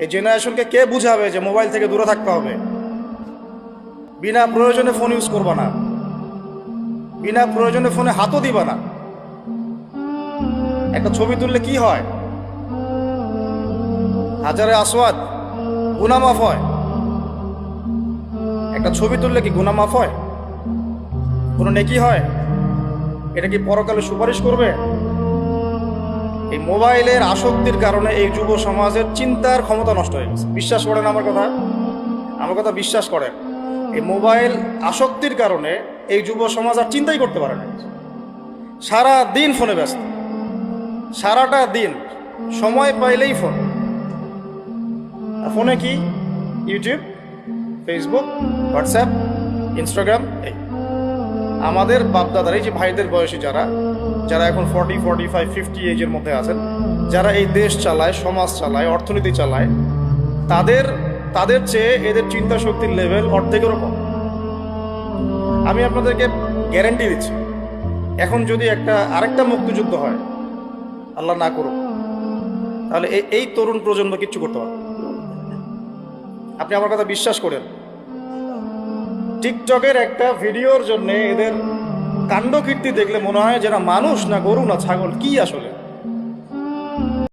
এই জেনারেশনকে কে বুঝাবে যে মোবাইল থেকে দূরে থাকতে হবে? বিনা প্রয়োজনে ফোন ইউজ করবা না, বিনা প্রয়োজনে ফোনে হাতও দিবা না। একটা ছবি তুললে কি হয়? হাজারে আসওয়াদ, গুনাহ মাফ হয়। একটা ছবি তুললে কি গুনাহ মাফ হয়? কোনো নেকি হয়? এটা কি পরকালে সুপারিশ করবে? এই মোবাইলের আসক্তির কারণে এই যুব সমাজের চিন্তার ক্ষমতা নষ্ট হয়ে গেছে। বিশ্বাস করেন আমার কথা? আমার কথা বিশ্বাস করেন। এই মোবাইল আসক্তির কারণে এই যুব সমাজ আর চিন্তাই করতে পারে না। সারা দিন ফোনে ব্যস্ত, সারাটা দিন সময় পাইলেই ফোন। ফোনে কি? YouTube, Facebook, WhatsApp, Instagram. এই আমাদের বাপদাদার, এই যে ভাইদের বয়সী যারা এখন 40, 45, 50 এজের মধ্যে আছেন, যারা এই দেশ চালায়, সমাজ চালায়, অর্থনীতি চালায়, তাদের চেয়ে এদের চিন্তা শক্তির লেভেল অর্ধেকেরও কম। আমি আপনাদেরকে গ্যারান্টি দিচ্ছি, এখন যদি আরেকটা মুক্তিযুদ্ধ হয়, আল্লাহ না করুক, তাহলে এই তরুণ প্রজন্ম কিচ্ছু করতে পারবে। আপনি আমার কথা বিশ্বাস করেন। টিকটকের একটা ভিডিওর জন্য এদের কাণ্ডকীর্তি দেখলে মনে হয় যেন মানুষ না গরু না ছাগল, কি আসলে।